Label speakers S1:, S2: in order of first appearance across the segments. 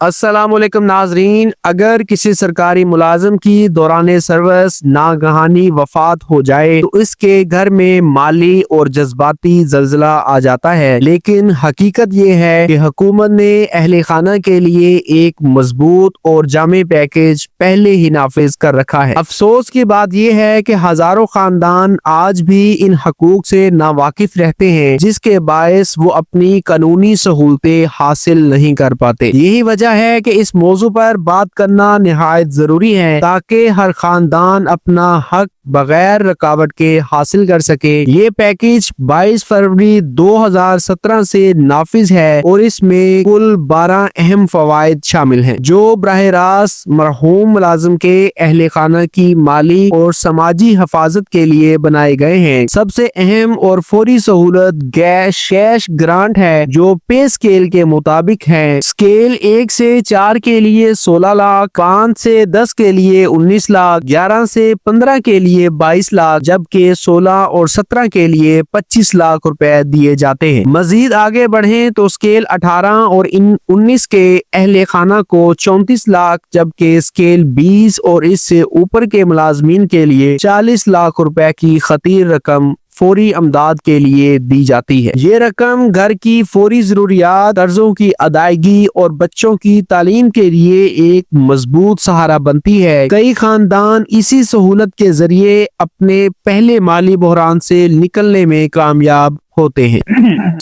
S1: السلام علیکم ناظرین، اگر کسی سرکاری ملازم کی دوران سروس ناگہانی وفات ہو جائے تو اس کے گھر میں مالی اور جذباتی زلزلہ آ جاتا ہے، لیکن حقیقت یہ ہے کہ حکومت نے اہل خانہ کے لیے ایک مضبوط اور جامع پیکیج پہلے ہی نافذ کر رکھا ہے۔ افسوس کی بات یہ ہے کہ ہزاروں خاندان آج بھی ان حقوق سے ناواقف رہتے ہیں، جس کے باعث وہ اپنی قانونی سہولتیں حاصل نہیں کر پاتے۔ یہی وجہ ہے کہ اس موضوع پر بات کرنا نہایت ضروری ہے تاکہ ہر خاندان اپنا حق بغیر رکاوٹ کے حاصل کر سکے۔ یہ پیکیج 22 فروری 2017 سے نافذ ہے اور اس میں کل 12 اہم فوائد شامل ہیں جو براہ راست مرحوم ملازم کے اہل خانہ کی مالی اور سماجی حفاظت کے لیے بنائے گئے ہیں۔ سب سے اہم اور فوری سہولت کیش گرانٹ ہے جو پے اسکیل کے مطابق ہے۔ اسکیل 1 سے 4 کے لیے 16 لاکھ، 5 سے 10 کے لیے 19 لاکھ، 11 سے 15 کے لیے 22 لاکھ، جبکہ 16 اور 17 کے لیے 25 لاکھ روپے دیے جاتے ہیں۔ مزید آگے بڑھیں تو اسکیل 18 اور 19 کے اہل خانہ کو 34 لاکھ، جبکہ اسکیل 20 اور اس سے اوپر کے ملازمین کے لیے 40 لاکھ روپے کی خطیر رقم فوری امداد کے لیے دی جاتی ہے۔ یہ رقم گھر کی فوری ضروریات، قرضوں کی ادائیگی اور بچوں کی تعلیم کے لیے ایک مضبوط سہارا بنتی ہے۔ کئی خاندان اسی سہولت کے ذریعے اپنے پہلے مالی بحران سے نکلنے میں کامیاب ہوتے ہیں۔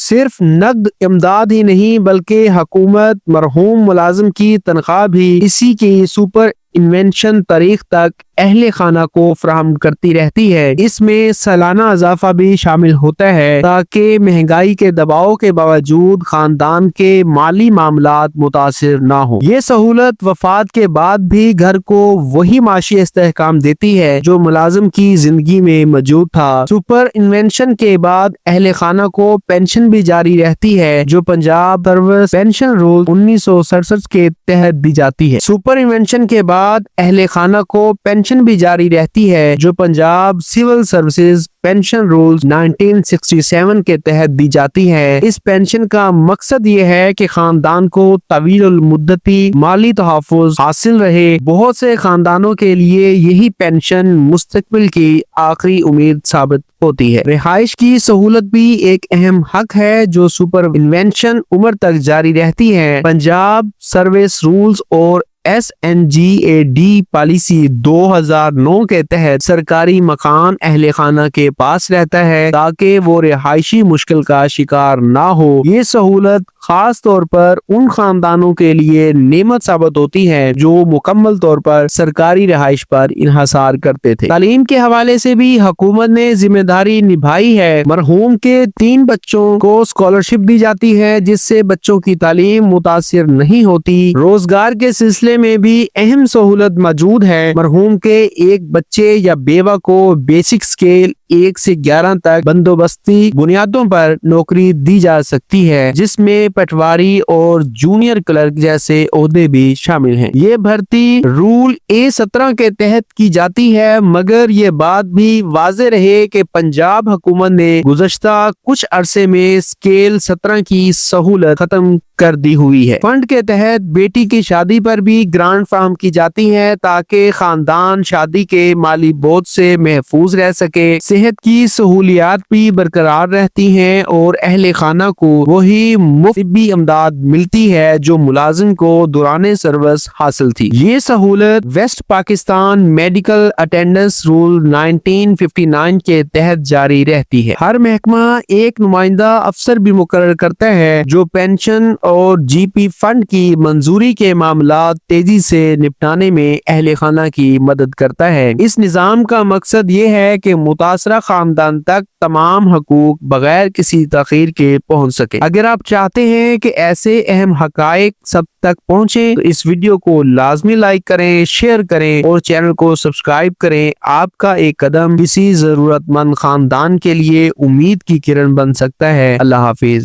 S1: صرف نقد امداد ہی نہیں بلکہ حکومت مرحوم ملازم کی تنخواہ بھی اسی کی سپر انوینشن تاریخ تک اہل خانہ کو فراہم کرتی رہتی ہے۔ اس میں سالانہ اضافہ بھی شامل ہوتا ہے تاکہ مہنگائی کے دباؤ کے باوجود خاندان کے مالی معاملات متاثر نہ ہوں۔ یہ سہولت وفات کے بعد بھی گھر کو وہی معاشی استحکام دیتی ہے جو ملازم کی زندگی میں موجود تھا۔ سپر انوینشن کے بعد اہل خانہ کو پینشن بھی جاری رہتی ہے جو پنجاب سروس پینشن رول 1967 کے تحت دی جاتی ہے۔ سپر انوینشن کے بعد اہل خانہ کو پینشن بھی جاری رہتی ہے جو Punjab civil services pension rules 1967 کے تحت دی جاتی ہے۔ اس پینشن کا مقصد یہ ہے کہ خاندان کو طویل المدتی مالی تحفظ حاصل رہے۔ بہت سے خاندانوں کے لیے یہی پینشن مستقبل کی آخری امید ثابت ہوتی ہے۔ رہائش کی سہولت بھی ایک اہم حق ہے جو سپر انوینشن عمر تک جاری رہتی ہے۔ پنجاب سروس رولز اور SNGAD پالیسی 2009 کے تحت سرکاری مکان اہل خانہ کے پاس رہتا ہے تاکہ وہ رہائشی مشکل کا شکار نہ ہو۔ یہ سہولت خاص طور پر ان خاندانوں کے لیے نعمت ثابت ہوتی ہے جو مکمل طور پر سرکاری رہائش پر انحصار کرتے تھے۔ تعلیم کے حوالے سے بھی حکومت نے ذمہ داری نبھائی ہے۔ مرحوم کے 3 بچوں کو اسکالرشپ دی جاتی ہے جس سے بچوں کی تعلیم متاثر نہیں ہوتی۔ روزگار کے سلسلے میں بھی اہم سہولت موجود ہے۔ مرحوم کے ایک بچے یا بیوہ کو بیسک اسکیل 1 سے 11 تک بندوبستی بنیادوں پر نوکری دی جا سکتی ہے جس میں پٹواری اور جونیئر کلرک جیسے عہدے بھی شامل ہیں۔ یہ بھرتی رول A17 کے تحت کی جاتی ہے، مگر یہ بات بھی واضح رہے کہ پنجاب حکومت نے گزشتہ کچھ عرصے میں اسکیل 17 کی سہولت ختم کر دی ہوئی ہے۔ فنڈ کے تحت بیٹی کی شادی پر بھی گرانٹ فراہم کی جاتی ہے تاکہ خاندان شادی کے مالی بوجھ سے محفوظ رہ سکے۔ صحت کی سہولیات بھی برقرار رہتی ہیں اور اہل خانہ کو وہی مفت طبی امداد ملتی ہے جو ملازم کو دوران سروس حاصل تھی۔ یہ سہولت west Pakistan medical attendance rule 1959 کے تحت جاری رہتی ہے۔ ہر محکمہ ایک نمائندہ افسر بھی مقرر کرتا ہے جو پینشن اور GP فنڈ کی منظوری کے معاملات تیزی سے نپٹانے میں اہل خانہ کی مدد کرتا ہے۔ اس نظام کا مقصد یہ ہے کہ متاثرہ خاندان تک تمام حقوق بغیر کسی تاخیر کے پہنچ سکے۔ اگر آپ چاہتے ہیں کہ ایسے اہم حقائق سب تک پہنچیں تو اس ویڈیو کو لازمی لائک کریں، شیئر کریں اور چینل کو سبسکرائب کریں۔ آپ کا ایک قدم کسی ضرورت مند خاندان کے لیے امید کی کرن بن سکتا ہے۔ اللہ حافظ۔